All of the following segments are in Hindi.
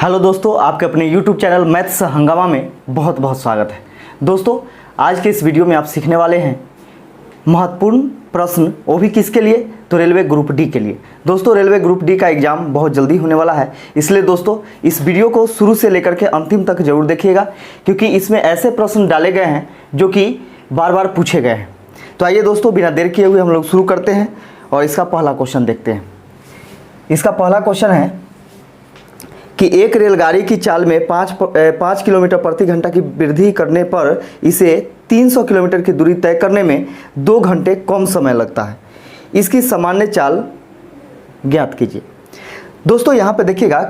हेलो दोस्तों, आपके अपने YouTube चैनल मैथ्स हंगामा में बहुत बहुत स्वागत है। दोस्तों, आज के इस वीडियो में आप सीखने वाले हैं महत्वपूर्ण प्रश्न, वो भी किसके लिए? तो रेलवे ग्रुप डी के लिए। दोस्तों, रेलवे ग्रुप डी का एग्जाम बहुत जल्दी होने वाला है, इसलिए दोस्तों इस वीडियो को शुरू से लेकर के अंतिम तक जरूर देखिएगा, क्योंकि इसमें ऐसे प्रश्न डाले गए हैं जो कि बार बार पूछे गए हैं। तो आइए दोस्तों, बिना देर किए हुए हम लोग शुरू करते हैं और इसका पहला क्वेश्चन देखते हैं। इसका पहला क्वेश्चन है कि एक रेलगाड़ी की चाल में 5 किलोमीटर प्रति घंटा की वृद्धि करने पर इसे 300 किलोमीटर की दूरी तय करने में 2 घंटे कम समय लगता है। इसकी सामान्य चाल ज्ञात कीजिए। दोस्तों, यहाँ पे देखिएगा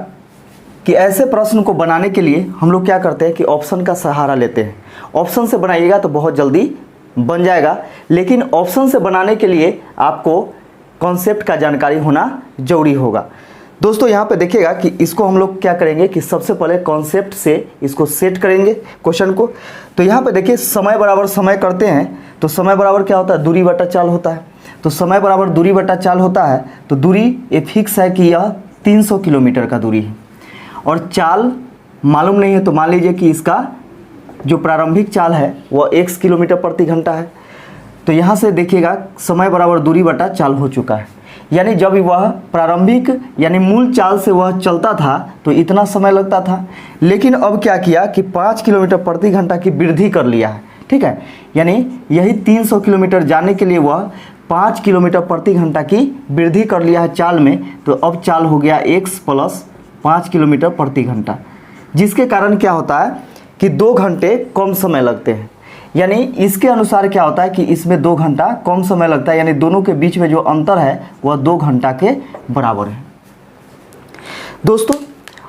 कि ऐसे प्रश्न को बनाने के लिए हम लोग क्या करते हैं कि ऑप्शन का सहारा लेते हैं। ऑप्शन से बनाइएगा तो बहुत जल्दी बन जाएगा, लेकिन ऑप्शन से बनाने के लिए आपको कॉन्सेप्ट का जानकारी होना जरूरी होगा। दोस्तों, यहाँ पे देखिएगा कि इसको हम लोग क्या करेंगे कि सबसे पहले कॉन्सेप्ट से इसको सेट करेंगे क्वेश्चन को। तो यहाँ पे देखिए, समय बराबर समय करते हैं तो समय बराबर क्या होता है? दूरी बटा चाल होता है। तो समय बराबर दूरी बटा चाल होता है, तो दूरी ये फिक्स है कि यह 300 किलोमीटर का दूरी है और चाल मालूम नहीं है, तो मान लीजिए कि इसका जो प्रारंभिक चाल है वह x किलोमीटर प्रति घंटा है। तो यहाँ से देखिएगा समय बराबर दूरी बटा चाल हो चुका है, यानी जब वह प्रारंभिक यानी मूल चाल से वह चलता था तो इतना समय लगता था, लेकिन अब क्या किया कि 5 किलोमीटर प्रति घंटा की वृद्धि कर लिया है। ठीक है, यानी यही 300 किलोमीटर जाने के लिए वह 5 किलोमीटर प्रति घंटा की वृद्धि कर लिया है चाल में। तो अब चाल हो गया x प्लस 5 किलोमीटर प्रति घंटा, जिसके कारण क्या होता है कि 2 घंटे कम समय लगते हैं। यानी इसके अनुसार क्या होता है कि इसमें 2 घंटा कम समय लगता है, यानी दोनों के बीच में जो अंतर है वह 2 घंटा के बराबर है। दोस्तों,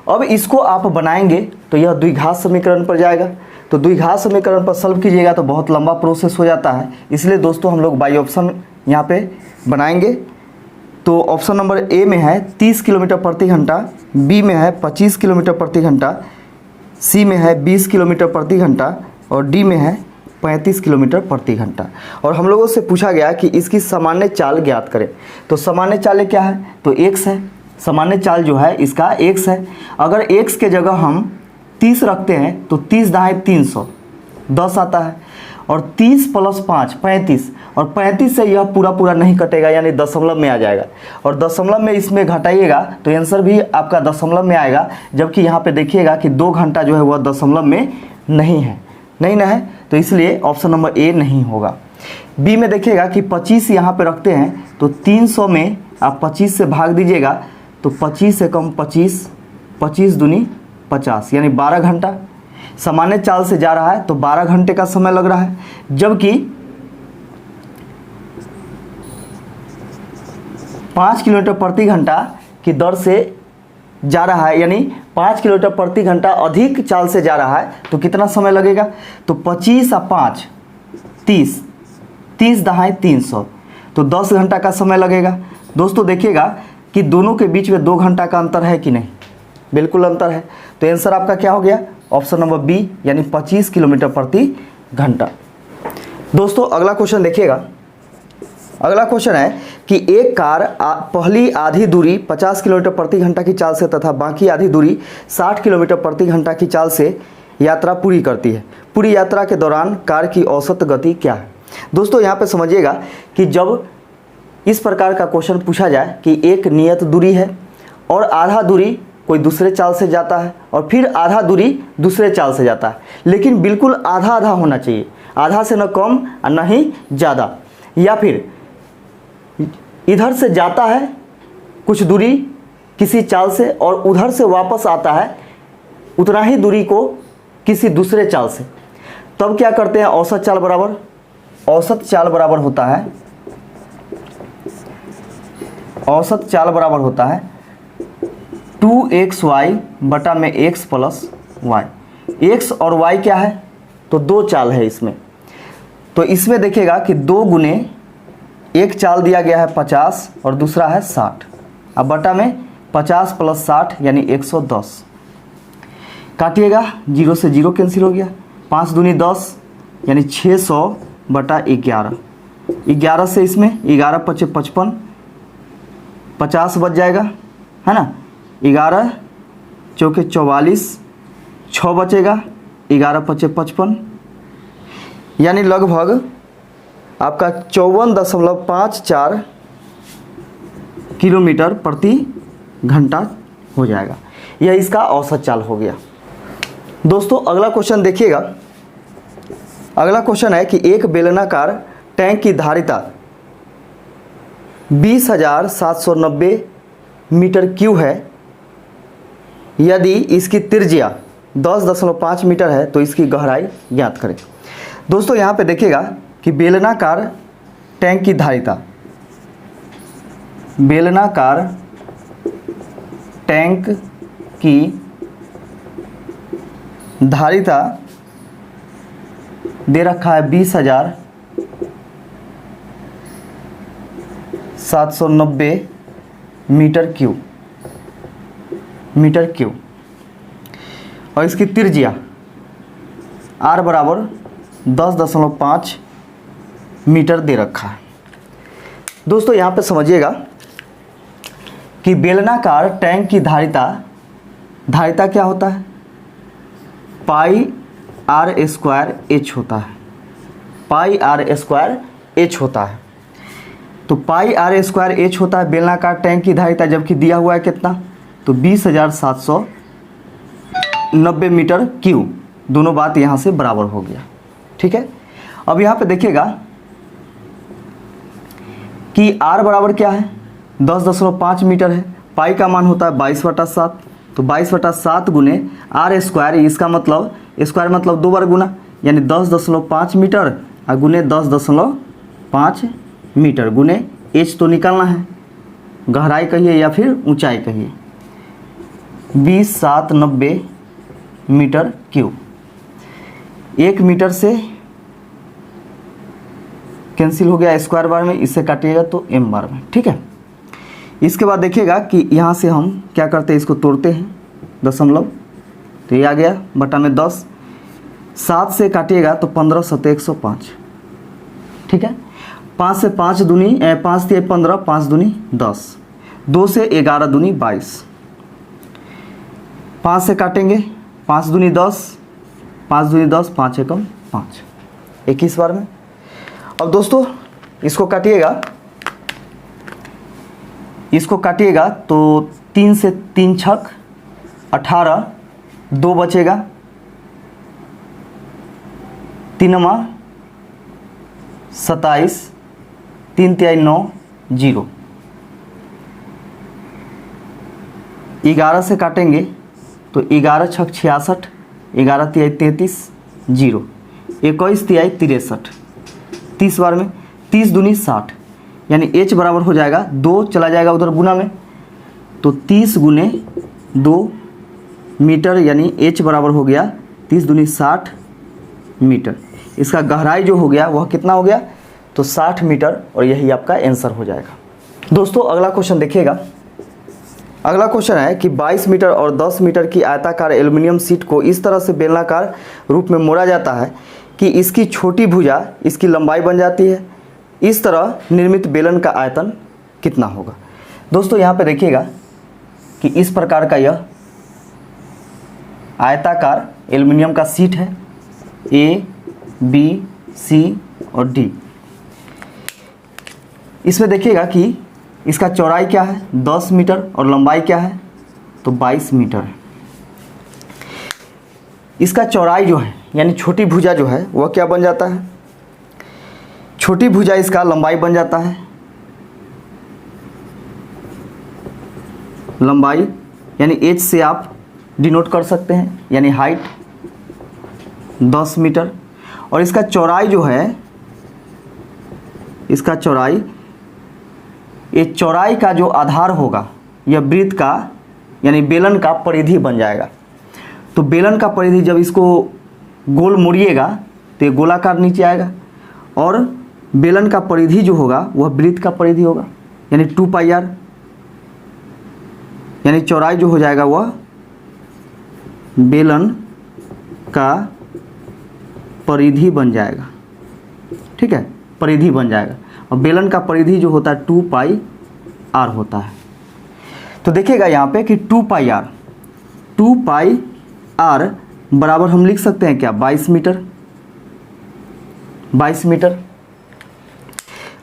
अब इसको आप बनाएंगे तो यह द्विघात समीकरण पर जाएगा। तो द्विघात समीकरण पर सॉल्व कीजिएगा तो बहुत लंबा प्रोसेस हो जाता है, इसलिए दोस्तों हम लोग बाई ऑप्शन यहाँ पे बनाएंगे। तो ऑप्शन नंबर ए में है 30 किलोमीटर प्रति घंटा, बी में है 25 किलोमीटर प्रति घंटा, सी में है 20 किलोमीटर प्रति घंटा और डी में है 35 किलोमीटर प्रति घंटा। और हम लोगों से पूछा गया कि इसकी सामान्य चाल ज्ञात करें। तो सामान्य चाल क्या है? तो x है। सामान्य चाल जो है इसका x है। अगर x के जगह हम 30 रखते हैं तो 30 दाएँ 300 10 आता है, और 30 प्लस 5 35, और 35 से यह पूरा नहीं कटेगा, यानी दशमलव में आ जाएगा। और दशमलव में इसमें घटाइएगा तो आंसर भी आपका दशमलव में आएगा, जबकि यहाँ पे देखिएगा कि 2 घंटा जो है वह दशमलव में नहीं है तो इसलिए ऑप्शन नंबर ए नहीं होगा। बी में देखिएगा कि 25 यहाँ पे रखते हैं तो 300 में आप 25 से भाग दीजिएगा तो 25 से कम 25, 25 दूनी 50, यानी 12 घंटा। सामान्य चाल से जा रहा है तो 12 घंटे का समय लग रहा है, जबकि 5 किलोमीटर प्रति घंटा की दर से जा रहा है, यानी 5 किलोमीटर प्रति घंटा अधिक चाल से जा रहा है, तो कितना समय लगेगा? तो 25 और 5 30, 30 दहाई 300, तो 10 घंटा का समय लगेगा। दोस्तों देखिएगा कि दोनों के बीच में 2 घंटा का अंतर है कि नहीं? बिल्कुल अंतर है। तो आंसर आपका क्या हो गया? ऑप्शन नंबर बी, यानी 25 किलोमीटर प्रति घंटा। दोस्तों, अगला क्वेश्चन देखिएगा। अगला क्वेश्चन है कि एक कार पहली आधी दूरी 50 किलोमीटर प्रति घंटा की चाल से तथा बाकी आधी दूरी 60 किलोमीटर प्रति घंटा की चाल से यात्रा पूरी करती है। पूरी यात्रा के दौरान कार की औसत गति क्या है? दोस्तों, यहाँ पे समझिएगा कि जब इस प्रकार का क्वेश्चन पूछा जाए कि एक नियत दूरी है और आधा दूरी कोई दूसरे चाल से जाता है और फिर आधा दूरी दूसरे चाल से जाता है, लेकिन बिल्कुल आधा आधा होना चाहिए, आधा से न कम और न ही ज़्यादा, या फिर इधर से जाता है कुछ दूरी किसी चाल से और उधर से वापस आता है उतना ही दूरी को किसी दूसरे चाल से, तब क्या करते हैं? औसत चाल बराबर होता है, औसत चाल बराबर होता है 2xy बटा में x प्लस y। x और y क्या है? तो 2 चाल है इसमें। तो इसमें देखिएगा कि 2 गुने एक चाल दिया गया है 50 और दूसरा है 60, अब बटा में 50 प्लस 60 यानी 110। काटिएगा, 0 से 0 कैंसिल हो गया, 5 दूनी 10 यानी 600 बटा 11। 11 से इसमें 11 पचे 55, 50 बच जाएगा, है ना। 11 चौके 44, 6 बचेगा, 11 पचे 55, यानी लगभग आपका 54.54 किलोमीटर प्रति घंटा हो जाएगा। यह इसका औसत चाल हो गया। दोस्तों अगला क्वेश्चन देखिएगा। अगला क्वेश्चन है कि एक बेलनाकार टैंक की धारिता 20,790 मीटर क्यूब है। यदि इसकी त्रिज्या 10.5 मीटर है तो इसकी गहराई ज्ञात करें। दोस्तों यहाँ पे देखिएगा कि बेलनाकार टैंक की धारिता, बेलनाकार टैंक की धारिता दे रखा है 20,790 मीटर क्यूब, और इसकी त्रिज्या r बराबर 10.5 मीटर दे रखा है। दोस्तों यहाँ पे समझिएगा कि बेलनाकार टैंक की धारिता क्या होता है, पाई r स्क्वायर h होता है, पाई r स्क्वायर h होता है। तो पाई r स्क्वायर h होता है बेलनाकार टैंक की धारिता, जबकि दिया हुआ है कितना, तो 20,790 मीटर क्यूब। दोनों बात यहाँ से बराबर हो गया। ठीक है, अब यहाँ पे देखिएगा कि r बराबर क्या है, 10.5 मीटर है, पाई का मान होता है 22/7, तो 22/7 गुने r स्क्वायर, इसका मतलब स्क्वायर मतलब 2 बार गुना, यानी 10.5 मीटर और गुने 10.5 मीटर गुने h तो निकालना है, गहराई कहिए या फिर ऊंचाई कहिए, 20,790 मीटर क्यूब। 1 मीटर से कैंसिल हो गया स्क्वायर बार में, इससे काटिएगा तो m बार में। ठीक है, इसके बाद देखिएगा कि यहाँ से हम क्या करते हैं, इसको तोड़ते हैं दशमलव, तो ये आ गया बटा में 10, 7 से काटिएगा तो 15 7 105। ठीक है, 5 से 5 दूनी 5 से 15, 5 दूनी 10, 2 से 11 दूनी 22, 5 से काटेंगे 5 दूनी 10, 5 दूनी 10, 5 एकम 5, 21 बार में। अब दोस्तों इसको काटिएगा तो 3 से 3 छक 18, 2 बचेगा, 3 27, 3 तिहाई 9, 0, 11 से काटेंगे तो 11 छक 66, 11 तिहाई 33, 0, 21 तिहाई 63, 30 बार में, 30 दूनी 60, यानी h बराबर हो जाएगा 2 चला जाएगा उधर गुना में, तो 30 गुने 2 मीटर, यानी h बराबर हो गया 30 दूनी 60 मीटर। इसका गहराई जो हो गया वह कितना हो गया, तो 60 मीटर, और यही आपका आंसर हो जाएगा। दोस्तों अगला क्वेश्चन देखिएगा। अगला क्वेश्चन है कि 22 मीटर और 10 मीटर की आयताकार एल्युमिनियम शीट को इस तरह से बेलनाकार रूप में मोड़ा जाता है कि इसकी छोटी भुजा इसकी लंबाई बन जाती है। इस तरह निर्मित बेलन का आयतन कितना होगा। दोस्तों यहाँ पे देखिएगा कि इस प्रकार का यह आयताकार एल्युमिनियम का शीट है, A, B, C और D। इसमें देखिएगा कि इसका चौड़ाई क्या है 10 मीटर और लंबाई क्या है, तो 22 मीटर है। इसका चौड़ाई जो है यानी छोटी भुजा जो है वह क्या बन जाता है, छोटी भुजा इसका लंबाई बन जाता है, लंबाई यानी h से आप डिनोट कर सकते हैं, यानी हाइट 10 मीटर। और इसका चौड़ाई जो है, इसका चौड़ाई, ये चौड़ाई का जो आधार होगा यह वृत्त का यानी बेलन का परिधि बन जाएगा। तो बेलन का परिधि जब इसको गोल मोड़िएगा तो ये गोलाकार नीचे आएगा, और बेलन का परिधि जो होगा वह वृत्त का परिधि होगा, यानी 2πr, यानी चौड़ाई जो हो जाएगा वह बेलन का परिधि बन जाएगा। ठीक है, परिधि बन जाएगा, और बेलन का परिधि जो होता है 2πr होता है। तो देखिएगा यहाँ पे कि 2πr 2 पाई आर बराबर हम लिख सकते हैं क्या, 22 मीटर। 22 मीटर।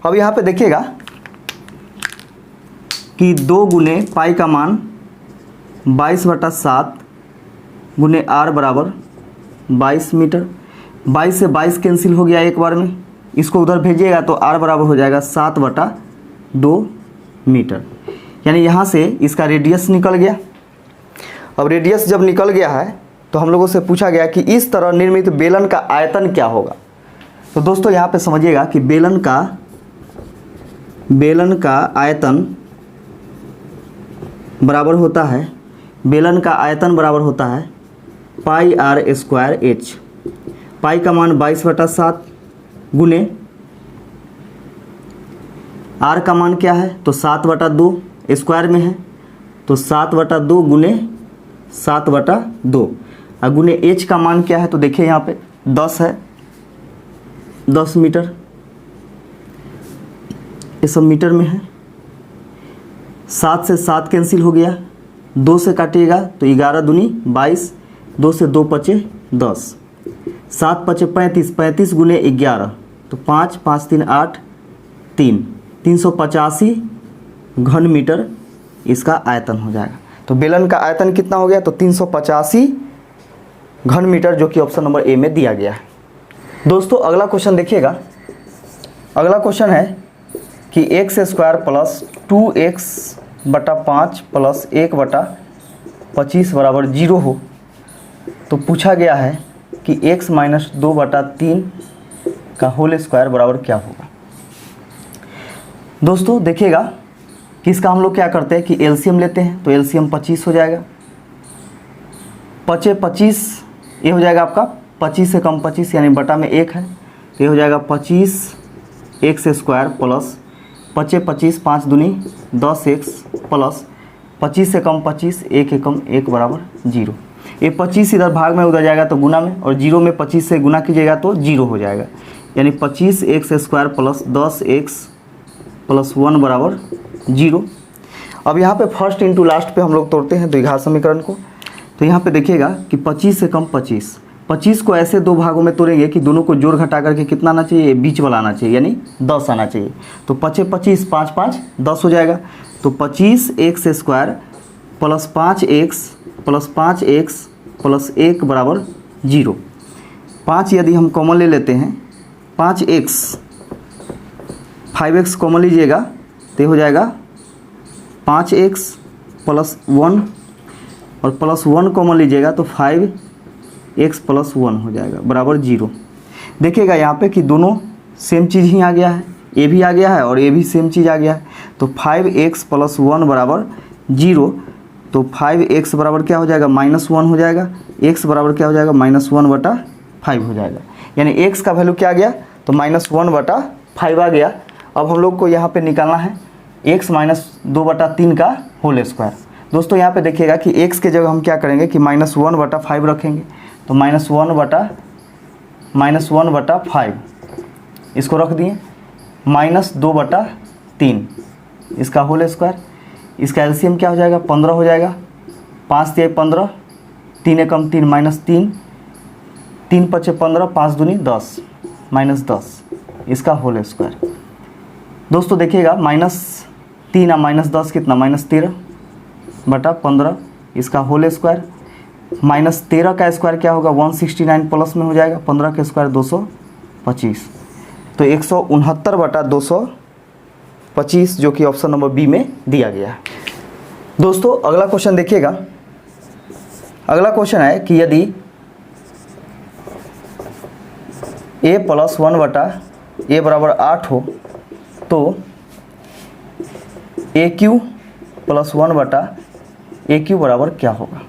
अब यहाँ पे देखिएगा कि 2 गुने पाई का मान 22/7 गुने आर बराबर 22 मीटर। 22 से 22 कैंसिल हो गया एक बार में, इसको उधर भेजिएगा तो आर बराबर हो जाएगा 7/2 मीटर। यानी यहाँ से इसका रेडियस निकल गया। अब रेडियस जब निकल गया है तो हम लोगों से पूछा गया कि इस तरह निर्मित बेलन का आयतन क्या होगा। तो दोस्तों यहाँ पे समझिएगा कि बेलन का आयतन बराबर होता है, बेलन का आयतन बराबर होता है पाई आर स्क्वायर एच। पाई का मान 22/7 गुने आर का मान क्या है, तो 7/2 स्क्वायर में है, तो 7/2 गुने 7/2 और गुने एच का मान क्या है, तो देखिए यहाँ पे 10 है, 10 मीटर, ये सब मीटर में है। 7 से 7 कैंसिल हो गया, 2 से काटिएगा तो 11 दूनी 22, 2 से 2 पचे 10, 7 पचे 35, 35 गुने 11 तो 5, 5 3 8, 385 घन मीटर इसका आयतन हो जाएगा। तो बेलन का आयतन कितना हो गया, तो 385 घन मीटर, जो कि ऑप्शन नंबर ए में दिया गया है। दोस्तों अगला क्वेश्चन देखिएगा। अगला क्वेश्चन है कि x² प्लस 2x/5 प्लस 1/25 बराबर 0 हो, तो पूछा गया है कि x - 2/3 का होल स्क्वायर बराबर क्या होगा। दोस्तों देखिएगा कि इसका हम लोग क्या करते हैं कि एलसीएम लेते हैं, तो एलसीएम 25 हो जाएगा। 25 ये हो जाएगा आपका 25 से कम 25 यानी बटा में 1 है, तो ये हो जाएगा 25x² प्लस 25 5 दूनी 10x प्लस 25 से कम 25 1 एकम 1 बराबर 0। ये 25 इधर भाग में उधर जाएगा तो गुना में, और 0 में 25 से गुना कीजिएगा तो 0 हो जाएगा, यानी 25x² प्लस 10x प्लस 1 बराबर 0। अब यहाँ पे फर्स्ट इंटू लास्ट पे हम लोग तोड़ते हैं द्विघात समीकरण को। तो यहाँ पे देखिएगा कि 25 से कम 25 को ऐसे दो भागों में तोड़ेंगे कि दोनों को जोड़ घटा करके कितना आना चाहिए, बीच वाला आना चाहिए, यानी 10 आना चाहिए। तो 25 5 5 10 हो जाएगा, तो 25x² plus 5x plus 5x plus 1 बराबर 0। 5 यदि हम कॉमन ले लेते हैं, 5x 5x कॉमन लीजिएगा तो हो जाएगा 5x प्लस 1 और प्लस 1 कॉमन लीजिएगा तो 5x प्लस 1 हो जाएगा बराबर 0। देखिएगा यहाँ पे कि दोनों सेम चीज़ ही आ गया है, ये भी आ गया है और ये भी सेम चीज़ आ गया है, तो 5x प्लस 1 बराबर 0। तो 5x बराबर क्या हो जाएगा, -1 हो जाएगा, x बराबर क्या हो जाएगा, -1/5 हो जाएगा, यानी x का वैल्यू क्या आ गया, तो -1/5 आ गया। अब हम लोग को यहाँ पे निकालना है x - 2/3 का होल स्क्वायर। दोस्तों यहाँ पे देखिएगा कि x के जगह हम क्या करेंगे कि -1/5 रखेंगे, तो -1/5 इसको रख दिए, -2/3 इसका होल स्क्वायर। इसका एलसीएम क्या हो जाएगा, 15 हो जाएगा, 5 × 15, 3 एकम 3 -3, 3 × 5 15, 5 दूनी 10 -10 इसका होल स्क्वायर। दोस्तों देखिएगा -3 और -10 कितना, -13/15 इसका होल स्क्वायर। -13 का स्क्वायर क्या होगा, 169 प्लस में हो जाएगा, 15 का स्क्वायर 225, तो 169/225 जो कि ऑप्शन नंबर बी में दिया गया है। दोस्तों अगला क्वेश्चन देखिएगा। अगला क्वेश्चन है कि यदि a + 1/a बराबर 8 हो तो AQ + 1/AQ बराबर क्या होगा,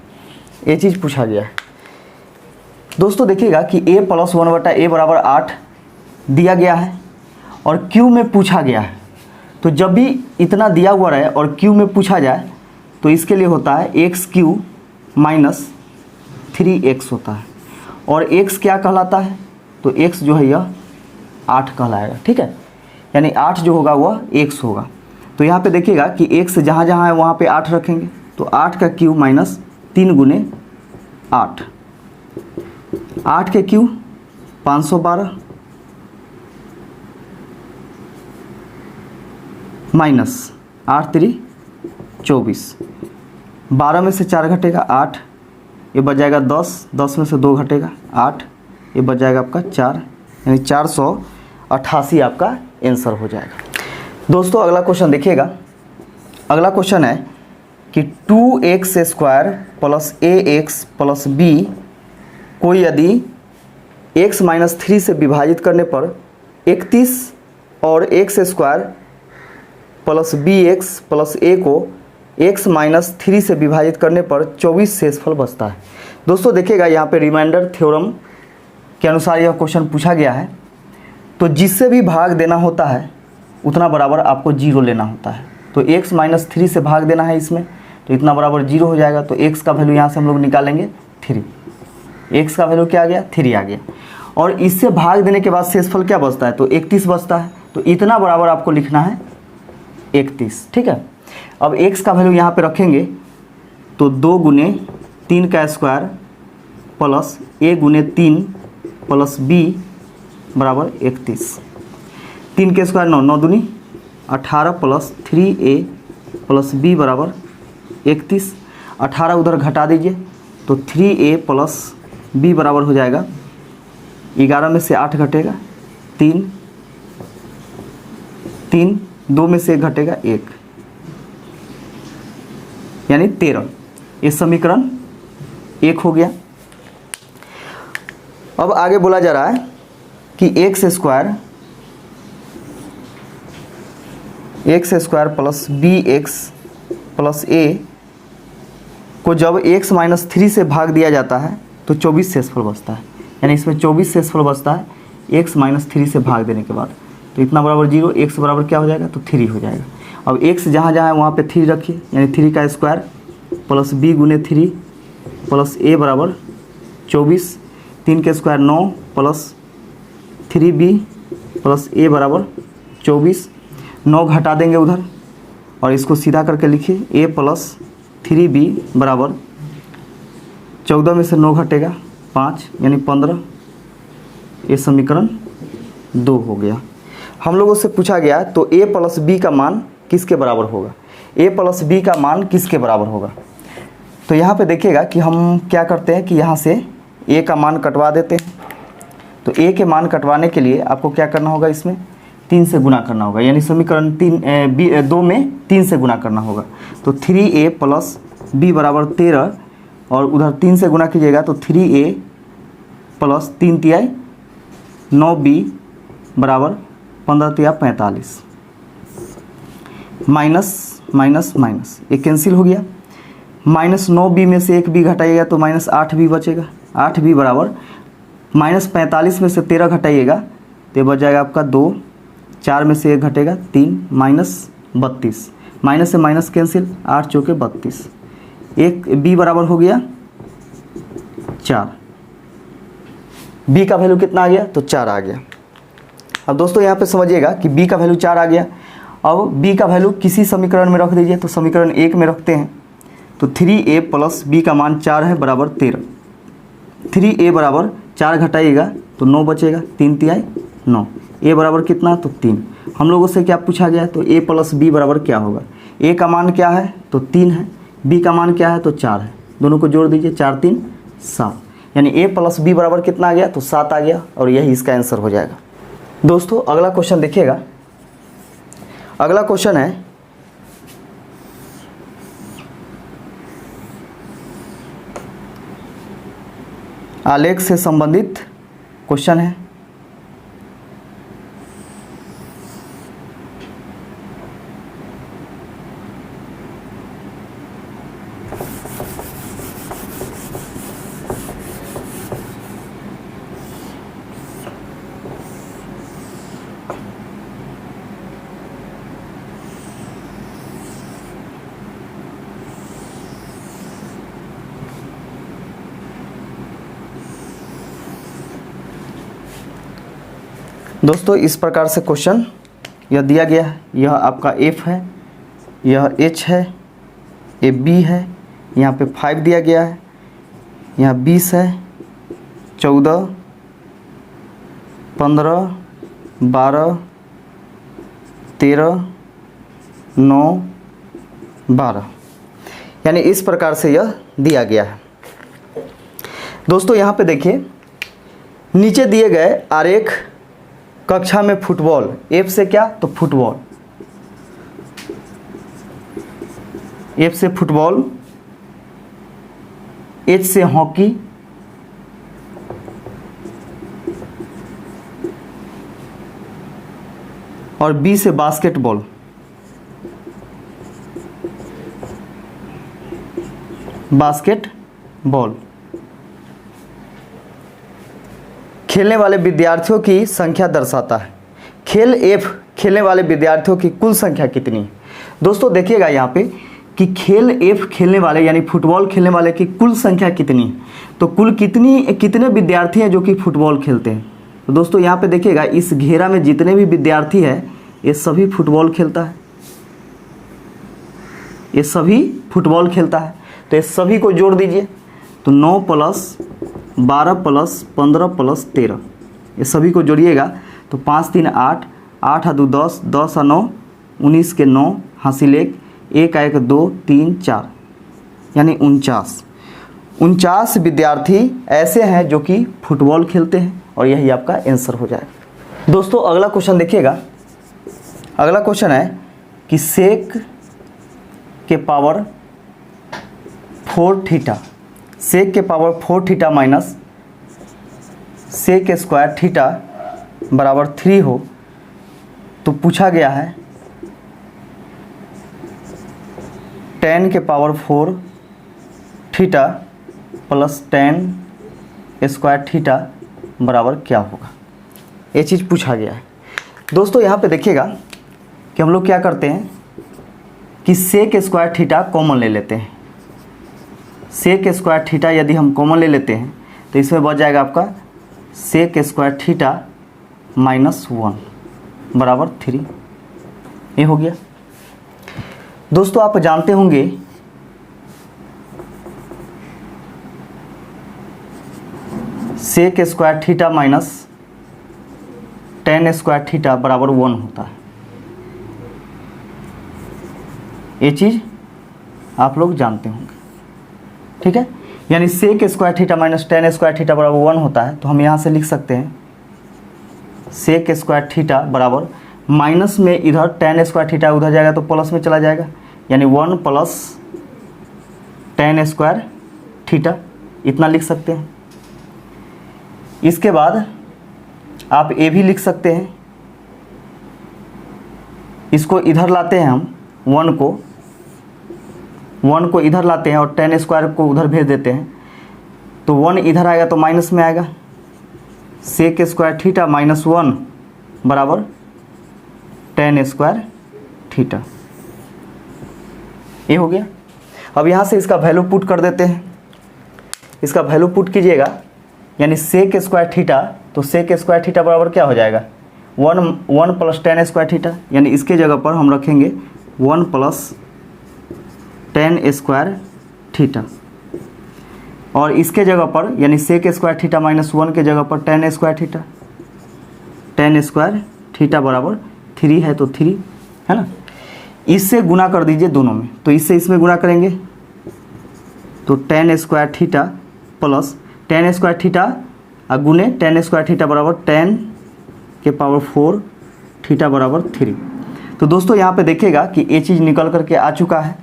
ये चीज़ पूछा गया है। दोस्तों देखिएगा कि a + 1/a बराबर 8 दिया गया है और Q में पूछा गया है, तो जब भी इतना दिया हुआ रहे और Q में पूछा जाए तो इसके लिए होता है XQ - 3x होता है, और x क्या कहलाता है, तो x जो है यह 8 कहलाएगा, ठीक है, यानी 8 जो होगा वह x होगा। तो यहाँ पे देखिएगा कि x जहाँ जहाँ है वहाँ पे 8 रखेंगे, तो 8 का क्यूब 3 गुने 8, 8 के क्यूब 512 माइनस 8 3 24, 12 में से 4 घटेगा 8, ये बच जाएगा 10, 10 में से 2 घटेगा 8, ये बच जाएगा आपका 4, यानी 488 आपका आंसर हो जाएगा। दोस्तों अगला क्वेश्चन देखिएगा। अगला क्वेश्चन है कि 2x square plus ax plus b को यदि x माइनस 3 से विभाजित करने पर 31 और x square plus bx plus a को x माइनस 3 से विभाजित करने पर 24 शेषफल बचता है। दोस्तों देखिएगा यहाँ पे रिमाइंडर थ्योरम के अनुसार यह क्वेश्चन पूछा गया है। तो जिससे भी भाग देना होता है उतना बराबर आपको 0 लेना होता है। तो x माइनस 3 से भाग देना है इसमें, तो इतना बराबर 0 हो जाएगा। तो x का वैल्यू यहाँ से हम लोग निकालेंगे 3, x का वैल्यू क्या आ गया 3 आ गया। और इससे भाग देने के बाद शेषफल क्या बचता है, तो 31 बचता है। तो इतना बराबर आपको लिखना है 31, ठीक है। अब x का वैल्यू यहाँ पे रखेंगे तो 2 गुने 3 का स्क्वायर प्लस a गुने 3 प्लस b बराबर 31, 3 के स्क्वायर 9, 9 दूनी 18 प्लस 3a प्लस b बराबर 31, 18 उधर घटा दीजिए तो 3a प्लस b बराबर हो जाएगा 11 में से 8 घटेगा 3, 3 2 में से 1 घटेगा 1, यानी 13। ये समीकरण 1 हो गया। अब आगे बोला जा रहा है कि x square plus bx plus a को जब x माइनस 3 से भाग दिया जाता है तो 24 शेषफल बचता है। यानी इसमें 24 शेषफल बचता है x माइनस 3 से भाग देने के बाद। तो इतना बराबर 0, x बराबर क्या हो जाएगा, तो 3 हो जाएगा। अब x जहाँ जहाँ है वहाँ पे 3 रखिए, यानी 3 का स्क्वायर प्लस b गुने 3 प्लस a बराबर 24, 3 के square 9 plus 3b plus a बराबर 24, 9 घटा देंगे उधर और इसको सीधा करके लिखिए a प्लस 3b बराबर 14 में से 9 घटेगा 5, यानी 15। ये समीकरण 2 हो गया। हम लोगों से पूछा गया तो a प्लस b का मान किसके बराबर होगा, a प्लस b का मान किसके बराबर होगा। तो यहाँ पे देखिएगा कि हम क्या करते हैं कि यहाँ से a का मान कटवा देते हैं। तो a के मान कटवाने के लिए आपको क्या करना होगा, इसमें 3 से गुना करना होगा, यानी समीकरण 2 में 3 से गुना करना होगा। तो 3a प्लस b बराबर 13 और उधर 3 से गुना कीजिएगा तो 3a प्लस 3 तिहाई 9b बराबर 15 तिहाई 45, माइनस माइनस माइनस ये कैंसिल हो गया। माइनस 9b में से 1b घटाइएगा तो माइनस 8b बचेगा, 8b बराबर माइनस 45 में से 13 घटाइएगा तो ये बच जाएगा आपका 2, 4 में से 1 घटेगा 3, माइनस 32, माइनस से माइनस कैंसिल, 8 चौके 32, एक b बराबर हो गया 4। b का वैल्यू कितना आ गया, तो 4 आ गया। अब दोस्तों यहाँ पे समझिएगा कि b का वैल्यू 4 आ गया। अब b का वैल्यू किसी समीकरण में रख दीजिए, तो समीकरण 1 में रखते हैं। तो 3a प्लस b का मान 4 है बराबर 13, 3a बराबर 4 घटाइएगा तो 9 बचेगा, 3 तिहाई 9, a बराबर कितना, तो 3। हम लोगों से क्या पूछा गया, तो a प्लस b बराबर क्या होगा। a का मान क्या है, तो 3 है, b का मान क्या है, तो 4 है। दोनों को जोड़ दीजिए, 4 3 7, यानी a प्लस b बराबर कितना आ गया, तो 7 आ गया और यही इसका आंसर हो जाएगा। दोस्तों अगला क्वेश्चन देखिएगा। अगला क्वेश्चन है आलेख से संबंधित क्वेश्चन है। दोस्तों इस प्रकार से क्वेश्चन यह दिया गया है। यह आपका f है, यह h है, ये b है, यहाँ पे 5 दिया गया है, यहाँ 20 है, 14, 15, 12, 13, 9, 12, यानी इस प्रकार से यह दिया गया है। दोस्तों यहाँ पे देखिए, नीचे दिए गए आरेख कक्षा में फुटबॉल, एफ से क्या, तो फुटबॉल, एफ से फुटबॉल, एच से हॉकी, और बी से बास्केटबॉल, बास्केटबॉल। खेलने वाले विद्यार्थियों की संख्या दर्शाता है। खेल एफ खेलने वाले विद्यार्थियों की कुल संख्या कितनी है। दोस्तों देखिएगा यहाँ पे कि खेल एफ खेलने वाले यानी फुटबॉल खेलने वाले की कुल संख्या कितनी है। तो कुल कितने विद्यार्थी हैं जो कि फुटबॉल खेलते हैं। तो दोस्तों यहाँ पे देखिएगा, इस घेरा में जितने भी विद्यार्थी हैं ये सभी फुटबॉल खेलता है, ये सभी फुटबॉल खेलता है। तो ये सभी को जोड़ दीजिए, तो 9 + 12 + 15 + 13, ये सभी को जोड़िएगा तो 5 3 8, 8 2 10, 10 9, 19 के 9, हासिल 1, 1 1 2 3 4, यानी 49 विद्यार्थी ऐसे हैं जो कि फुटबॉल खेलते हैं, और यही आपका आंसर हो जाएगा। दोस्तों अगला क्वेश्चन देखिएगा। अगला क्वेश्चन है कि सेक के पावर 4 थीटा, सेक के power 4 theta minus sec square theta बराबर 3 हो तो पूछा गया है tan के power 4 theta plus tan square theta बराबर क्या होगा, ये चीज़ पूछा गया है। दोस्तों यहाँ पे देखिएगा कि हम लोग क्या करते हैं कि सेक स्क्वायर थीटा कॉमन ले लेते हैं। सेक स्क्वायर थीटा यदि हम कॉमन ले लेते हैं तो इसमें बच जाएगा आपका सेक स्क्वायर थीटा -1 बराबर 3, ये हो गया। दोस्तों आप जानते होंगे sec square theta minus tan square theta बराबर 1 होता है, ये चीज़ आप लोग जानते होंगे, ठीक है। यानी sec square theta minus tan square theta बराबर 1 होता है। तो हम यहाँ से लिख सकते हैं सेक स्क्वायर थीटा बराबर माइनस में इधर tan स्क्वायर थीटा उधर जाएगा तो प्लस में चला जाएगा, यानी 1 + tan स्क्वायर थीटा, इतना लिख सकते हैं। इसके बाद आप ए भी लिख सकते हैं, इसको इधर लाते हैं हम 1 को इधर लाते हैं और tan स्क्वायर को उधर भेज देते हैं, तो 1 इधर आएगा तो माइनस में आएगा, सेक स्क्वायर थीटा -1 बराबर tan स्क्वायर थीटा, ये हो गया। अब यहाँ से इसका वैल्यू पुट कर देते हैं, इसका वैल्यू पुट कीजिएगा, यानी सेक स्क्वायर थीटा, तो सेक स्क्वायर थीटा बराबर क्या हो जाएगा 1 + tan स्क्वायर थीटा, यानी इसके जगह पर हम रखेंगे 1 + tan स्क्वायर थीटा, और इसके जगह पर यानी सेक स्क्वायर थीटा -1 के जगह पर tan square theta, tan square theta बराबर 3 है तो 3 है ना। इससे गुना कर दीजिए दोनों में, तो इससे इसमें गुना करेंगे तो tan square theta plus tan square theta गुने tan स्क्वायर थीटा बराबर tan के पावर 4 थीटा बराबर 3। तो दोस्तों यहाँ पे देखिएगा कि ये चीज़ निकल करके आ चुका है,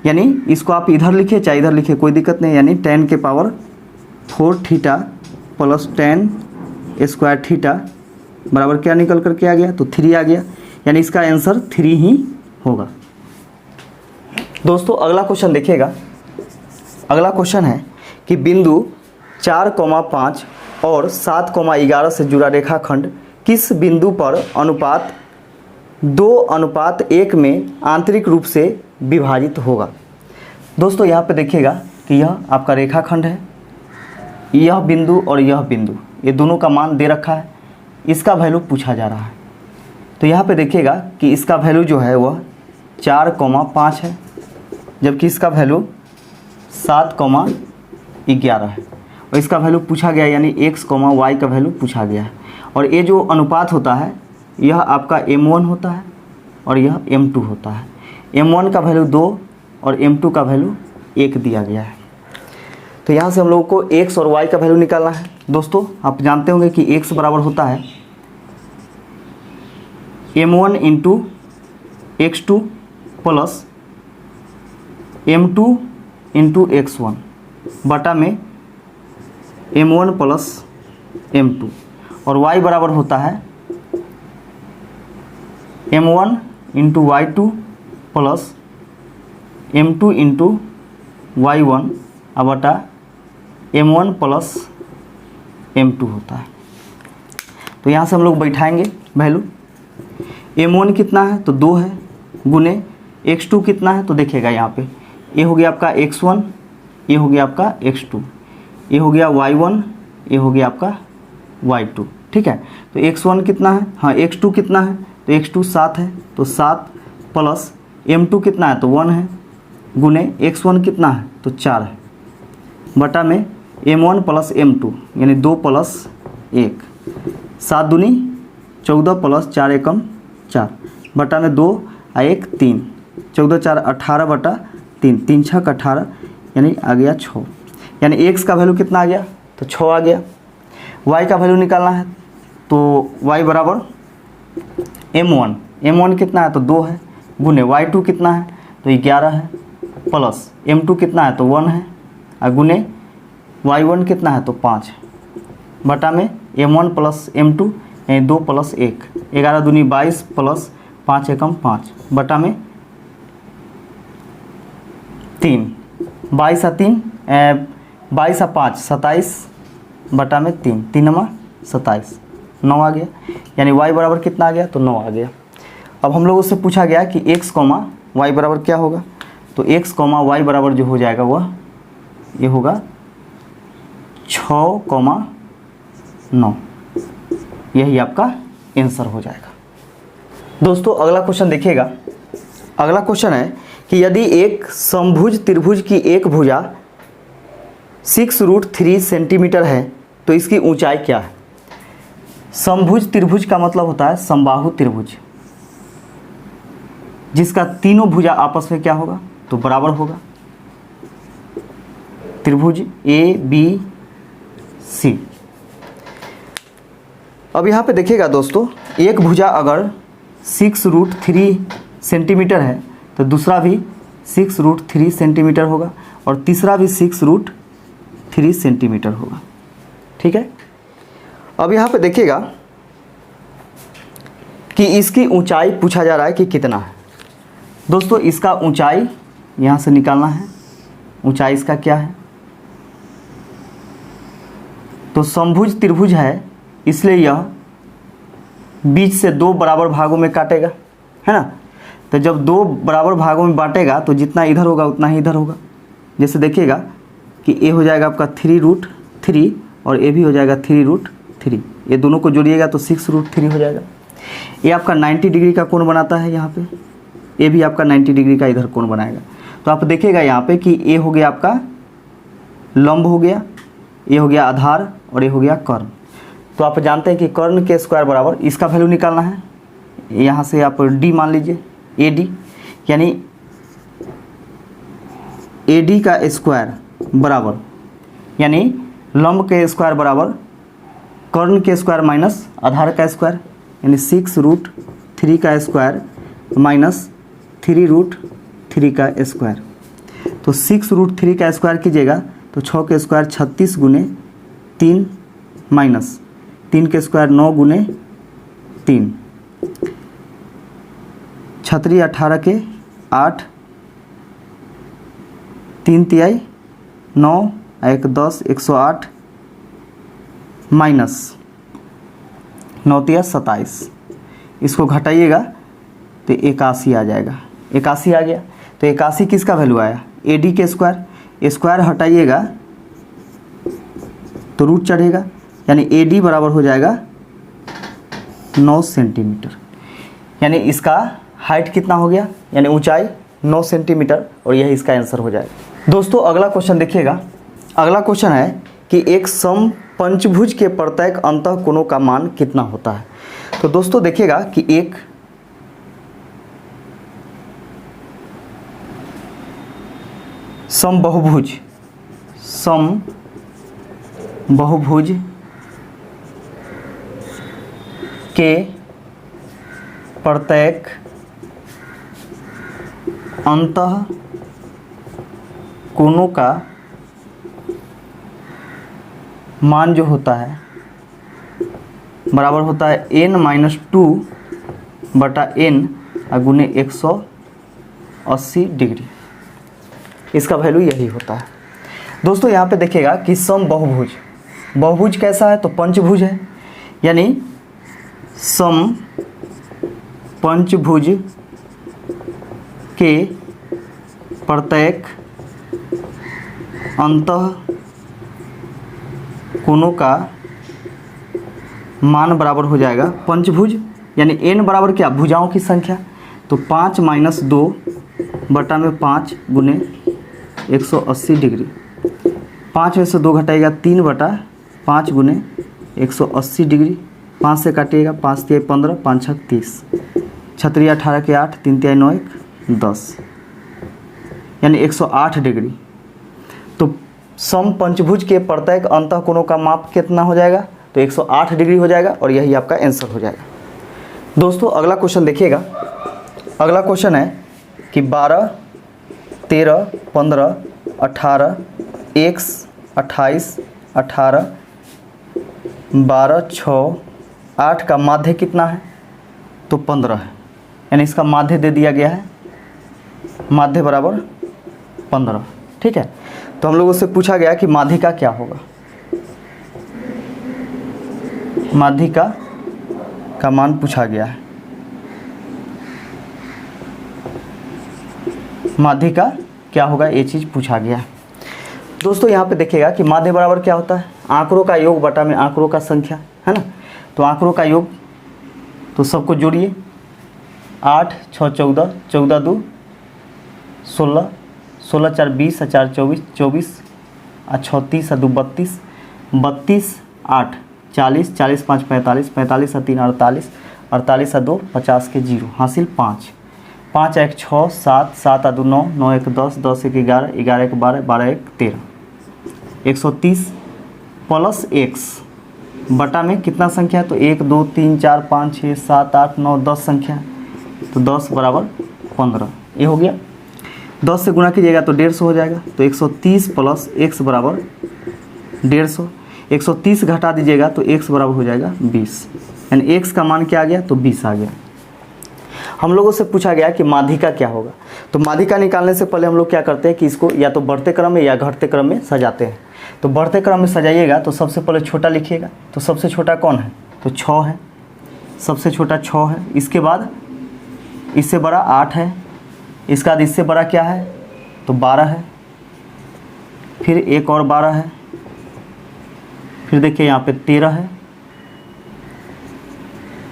यानी इसको आप इधर लिखिए चाहे इधर लिखिए कोई दिक्कत नहीं, यानी tan के power 4 theta plus tan square theta बराबर क्या निकल करके आ गया, तो 3 आ गया, यानी इसका आंसर 3 ही होगा। दोस्तों अगला क्वेश्चन देखिएगा। अगला क्वेश्चन है कि बिंदु 4,5 और 7,11 से जुड़ा रेखाखंड किस बिंदु पर अनुपात 2:1 में आंतरिक रूप से विभाजित होगा। दोस्तों यहाँ पे देखिएगा कि यह आपका रेखाखंड है, यह बिंदु और यह बिंदु, ये दोनों का मान दे रखा है, इसका वैल्यू पूछा जा रहा है। तो यहाँ पे देखिएगा कि इसका वैल्यू जो है वह 4,5 है, जबकि इसका वैल्यू 7,11 है और इसका वैल्यू पूछा गया है, यानी x, y का वैल्यू पूछा गया है। और ये जो अनुपात होता है यह आपका m1 होता है और यह m2 होता है। m1 का वैल्यू 2 और m2 का वैल्यू 1 दिया गया है। तो यहाँ से हम लोगों को x और y का वैल्यू निकालना है। दोस्तों आप जानते होंगे कि x बराबर होता है m1 into x2 plus m2 into x1 बटा में m1 प्लस m2, और y बराबर होता है m1 into y2 plus m2 into y1 बटा m1 प्लस m2 होता है। तो यहाँ से हम लोग बैठाएंगे वैल्यू। m1 कितना है तो 2 है, गुने x2 कितना है तो देखिएगा यहाँ पे ये हो गया आपका x1, ये हो गया आपका x2, ये हो गया y1, ये हो गया आपका y2। ठीक है, तो x1 कितना है, हाँ x2 कितना है तो x2 7 है, तो 7 प्लस m2 कितना है तो 1 है, गुने x1 कितना है तो 4 है, बटा में m1 प्लस m2 यानी 2 प्लस 1, 7 दूनी 14 प्लस 4 एकम 4, बटा में 2 और 1 3, 14 4 18 बटा 3, 3 6 18 यानी आ गया 6, यानी x का वैल्यू कितना आ गया तो 6 आ गया। y का वैल्यू निकालना है तो y बराबर m1 कितना है तो 2 है, गुने y2 कितना है तो 11 है, प्लस m2 कितना है तो 1 है, और गुने y1 कितना है तो 5 है, बटा में m1 प्लस m2 यानी 2 प्लस 1, 11 दूनी 22 प्लस 5 एकम 5, बटा में 3, 22 और 3 22 और 5 27, बटा में 3, 3 नमा 27, 9 आ गया, यानी y बराबर कितना आ गया तो 9 आ गया। अब हम लोगों से पूछा गया कि x, y बराबर क्या होगा, तो x, y बराबर जो हो जाएगा वह ये होगा 6,9, यही आपका आंसर हो जाएगा। दोस्तों अगला क्वेश्चन देखिएगा। अगला क्वेश्चन है कि यदि एक समभुज त्रिभुज की एक भुजा 6√3 सेंटीमीटर है तो इसकी ऊंचाई क्या है। समभुज त्रिभुज का मतलब होता है समबाहु त्रिभुज, जिसका तीनों भुजा आपस में क्या होगा तो बराबर होगा। त्रिभुज ABC। अब यहाँ पे देखिएगा दोस्तों, एक भुजा अगर 6√3 सेंटीमीटर है तो दूसरा भी 6√3 सेंटीमीटर होगा और तीसरा भी 6√3 सेंटीमीटर होगा। ठीक है, अब यहाँ पे देखिएगा कि इसकी ऊंचाई पूछा जा रहा है कि कितना है। दोस्तों इसका ऊंचाई यहाँ से निकालना है, ऊंचाई इसका क्या है, तो समभुज त्रिभुज है इसलिए यह बीच से 2 बराबर भागों में काटेगा, है ना। तो जब 2 बराबर भागों में बांटेगा तो जितना इधर होगा उतना ही इधर होगा। जैसे देखिएगा कि ए हो जाएगा आपका 3√3 और ए भी हो जाएगा 3√3, ये दोनों को जोड़िएगा तो 6√3 हो जाएगा। ये आपका 90 डिग्री का कोण बनाता है यहाँ पे, ए भी आपका 90 डिग्री का इधर कोण बनाएगा। तो आप देखिएगा यहाँ पे कि ए हो गया आपका लंब हो गया, ये हो गया आधार और ये हो गया कर्ण। तो आप जानते हैं कि कर्ण के स्क्वायर बराबर इसका वैल्यू निकालना है, यहाँ से आप डी मान लीजिए, AD यानी AD का स्क्वायर बराबर यानी लंब के स्क्वायर बराबर कर्ण के स्क्वायर माइनस आधार का स्क्वायर, यानी 6√3 का स्क्वायर माइनस 3√3 का स्क्वायर। तो 6√3 का स्क्वायर कीजिएगा तो 6 के स्क्वायर 36 गुने 3 माइनस 3 के स्क्वायर 9 गुने 3, 36 18 के 8, 3 तिहाई 9 1 10 108 माइनस 9 तिया 27, इसको घटाइएगा तो 81 आ जाएगा, 81 आ गया। तो 81 किसका वैल्यू आया, AD के स्क्वायर, स्क्वायर हटाइएगा तो रूट चढ़ेगा, यानी AD बराबर हो जाएगा 9 सेंटीमीटर। यानी इसका हाइट कितना हो गया, यानी ऊंचाई 9 सेंटीमीटर, और यही इसका आंसर हो जाएगा। दोस्तों अगला क्वेश्चन देखिएगा। अगला क्वेश्चन है कि एक सम पंचभुज के प्रत्येक अंतःकोणों का मान कितना होता है। तो दोस्तों देखिएगा कि एक समबाहुभुज के प्रत्येक अंतःकोणों का मान जो होता है बराबर होता है n-2/n गुने 180 डिग्री। इसका वैल्यू यही होता है। दोस्तों यहाँ पे देखिएगा कि सम बहुभुज कैसा है, तो पंचभुज है, यानी सम पंचभुज के प्रत्येक अंतःकोणों का मान बराबर हो जाएगा पंचभुज, यानी n बराबर क्या, भुजाओं की संख्या, तो 5 - 2/5 गुने 180 डिग्री। 5 में से 2 घटाएगा 3/5 गुने 180 डिग्री। 5 से काटिएगा, 5 × 15, 5 × 30, 6 × 18 के 8, 3 × 9 = 10, यानी 108 डिग्री। तो सम पंचभुज के प्रत्येक अंतःकोणों का माप कितना हो जाएगा, तो 108 डिग्री हो जाएगा और यही आपका आंसर हो जाएगा। दोस्तों अगला क्वेश्चन देखिएगा। अगला क्वेश्चन है कि 12, 13, 15, 18, x 28, 18, 12, 6, 8 का माध्य कितना है, तो 15 है, यानी इसका माध्य दे दिया गया है, माध्य बराबर 15। ठीक है, तो हम लोगों से पूछा गया कि माध्यिका क्या होगा। माध्यिका का मान पूछा गया है। माध्यिका क्या होगा, ये चीज़ पूछा गया है। दोस्तों यहाँ पे देखिएगा कि माध्य बराबर क्या होता है, आंकड़ों का योग बटा में आंकड़ों का संख्या, है ना। तो आंकड़ों का योग, तो सबको जोड़िए, 8 × 6 = 14, 14 × 2 = 16, 16 × 4 = 20, 4 × 24 = 24, 6 × 3 = 2 = 32, 32 × 8 = 40, 40 × 5 = 45, 45 × 3 = 48, 48 × 2 = 50 के 0 हासिल 5, 5 × 1 = 6, 7, 7 × 2 = 9, 9 × 1 = 10, 10 × 1 = 11, 11 × 1 = 12, 12 × 1 = 13, 130 प्लस x बटा में कितना संख्या है, तो 1, 2, 3, 4, 5, 6, 7, 8, 9, 10 संख्या है, तो 10 बराबर 15, ये हो गया। 10 से गुणा कीजिएगा तो 150 हो जाएगा, तो 130 प्लस x बराबर 150, 130 घटा दीजिएगा तो x बराबर हो जाएगा 20, यानी x का मान क्या आ गया, तो 20 आ गया। हम लोगों से पूछा गया कि माध्यिका क्या होगा। तो माध्यिका निकालने से पहले हम लोग क्या करते हैं कि इसको या तो बढ़ते क्रम में या घटते क्रम में सजाते हैं। तो बढ़ते क्रम में सजाइएगा तो सबसे पहले छोटा लिखिएगा, तो सबसे छोटा कौन है, तो 6 है, सबसे छोटा 6 है। इसके बाद इससे बड़ा 8 है, इसके बाद इससे बड़ा क्या है, तो 12 है, फिर एक और 12 है, फिर देखिए यहाँ पे 13 है,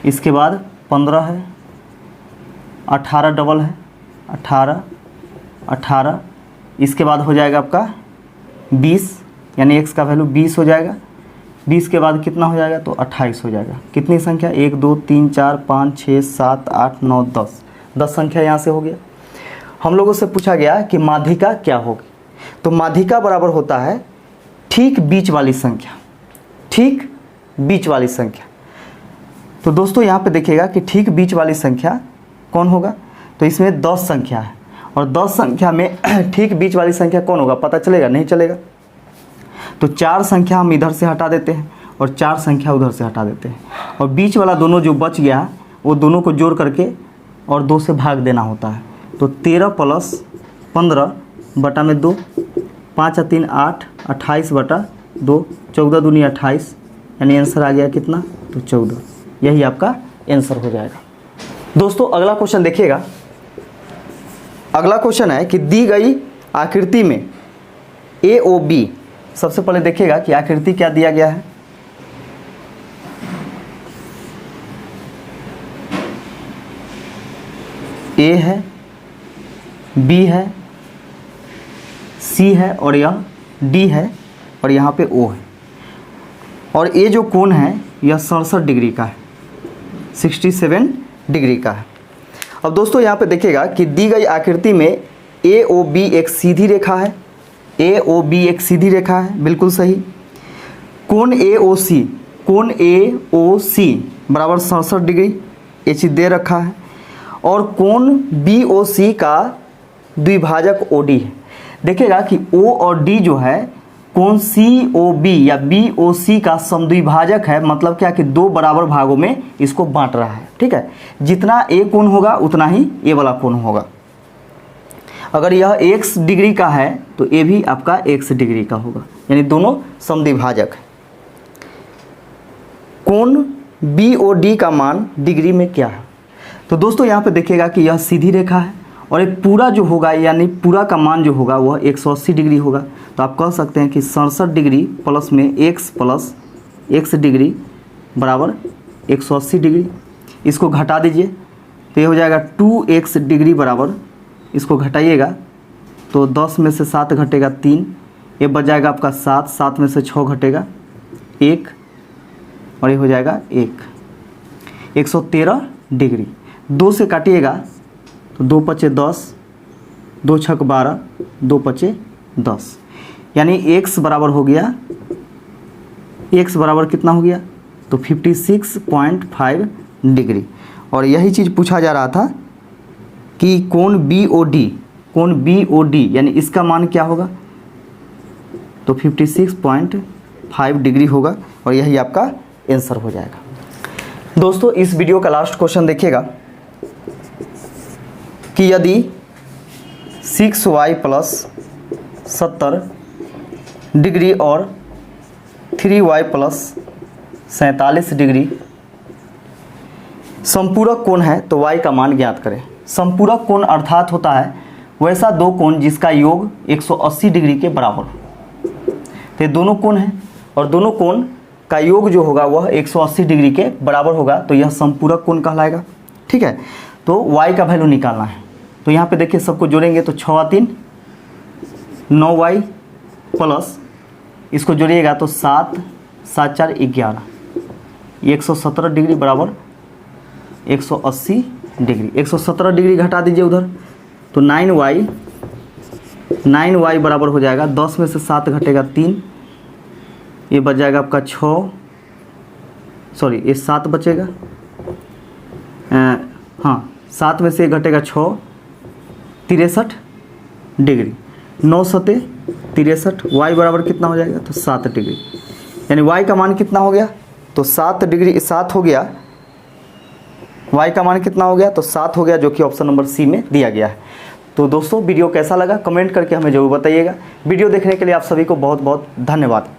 इसके बाद 15 है, 18 डबल है, 18, 18, इसके बाद हो जाएगा आपका 20, यानी x का वैल्यू 20 हो जाएगा। 20 के बाद कितना हो जाएगा, तो 28 हो जाएगा। कितनी संख्या, 1, 2, 3, 4, 5, 6, 7, 8, 9, 10, 10 संख्या यहाँ से हो गया। हम लोगों से पूछा गया कि माध्यिका क्या होगी। तो माध्यिका बराबर होता है ठीक बीच वाली संख्या, ठीक बीच वाली संख्या। तो दोस्तों यहाँ पे देखिएगा कि ठीक बीच वाली संख्या कौन होगा, तो इसमें 10 संख्या है और 10 संख्या में ठीक बीच वाली संख्या कौन होगा, पता चलेगा, नहीं चलेगा। तो 4 संख्या हम इधर से हटा देते हैं और 4 संख्या उधर से हटा देते हैं, और बीच वाला दोनों जो बच गया वो दोनों को जोड़ करके और 2 से भाग देना होता है। तो 13 प्लस 15 बटा में 2, 5 × 3 = 8, 28 बटा 2, 14 दूनी 28, यानी आंसर आ गया कितना, तो 14। यही आपका आंसर हो जाएगा। दोस्तों अगला क्वेश्चन देखिएगा। अगला क्वेश्चन है कि दी गई आकृति में AOB, सबसे पहले देखिएगा कि आकृति क्या दिया गया है। A है, B है, C है और यह D है और यहाँ पे O है। और ये जो कोण है यह 67 डिग्री का है, 67 डिग्री का है। अब दोस्तों यहाँ पे देखिएगा कि दी गई आकृति में AOB एक सीधी रेखा है, AOB एक सीधी रेखा है, बिल्कुल सही। कोण AOC बराबर 67 डिग्री, ये चीज़ दे रखा है। और कोण BOC का द्विभाजक OD है। देखिएगा कि O और D जो है कोण COB या BOC का समद्विभाजक है, मतलब क्या कि दो बराबर भागों में इसको बांट रहा है, ठीक है। जितना A कोण होगा उतना ही ये वाला कोण होगा। अगर यह x डिग्री का है तो ये भी आपका x डिग्री का होगा, यानी दोनों समद्विभाजक है। कोण BOD का मान डिग्री में क्या है? तो दोस्तों यहाँ पे देखिएगा कि यह सीधी रेखा है और एक पूरा जो होगा यानी पूरा का मान जो होगा वह 180 डिग्री होगा। तो आप कह सकते हैं कि 67 डिग्री प्लस में x डिग्री बराबर 180 डिग्री। इसको घटा दीजिए तो ये हो जाएगा 2x डिग्री बराबर, इसको घटाइएगा तो 10 में से 7 घटेगा 3, ये बच जाएगा आपका 7 में से 6 घटेगा 1 और ये हो जाएगा 113 डिग्री। 2 से काटिएगा तो 2 पचे 10, 2 छक 12, 2 पचे 10, यानी x बराबर हो गया, x बराबर कितना हो गया तो 56.5 डिग्री। और यही चीज़ पूछा जा रहा था कि कोण BOD यानी इसका मान क्या होगा तो 56.5 डिग्री होगा और यही आपका आंसर हो जाएगा। दोस्तों इस वीडियो का लास्ट क्वेश्चन देखिएगा कि यदि 6y प्लस 70 डिग्री और 3y प्लस 47 डिग्री संपूरक कोण है तो y का मान ज्ञात करें। संपूरक कोण अर्थात होता है वैसा दो कोण जिसका योग 180 डिग्री के बराबर हो। तो ये दोनों कोण हैं और दोनों कोण का योग जो होगा वह 180 डिग्री के बराबर होगा, तो यह संपूरक कोण कहलाएगा, ठीक है। तो y का वैल्यू निकालना है। तो यहाँ पे देखिए सबको जोड़ेंगे तो 6 3 9y प्लस इसको जोड़िएगा तो 7 7 4 11, 117 डिग्री बराबर 180 डिग्री। 117 डिग्री घटा दीजिए उधर तो 9y बराबर हो जाएगा, 10 में से 7 घटेगा 3, ये बच जाएगा आपका 7 बचेगा, हाँ 7 में से घटेगा 6, 63 डिग्री, 9 सते 63, y बराबर कितना हो जाएगा तो 7 डिग्री, यानी y का मान कितना हो गया तो 7 डिग्री 7 हो गया। y का मान कितना हो गया तो 7 हो गया, जो कि ऑप्शन नंबर सी में दिया गया है। तो दोस्तों वीडियो कैसा लगा कमेंट करके हमें ज़रूर बताइएगा। वीडियो देखने के लिए आप सभी को बहुत बहुत धन्यवाद।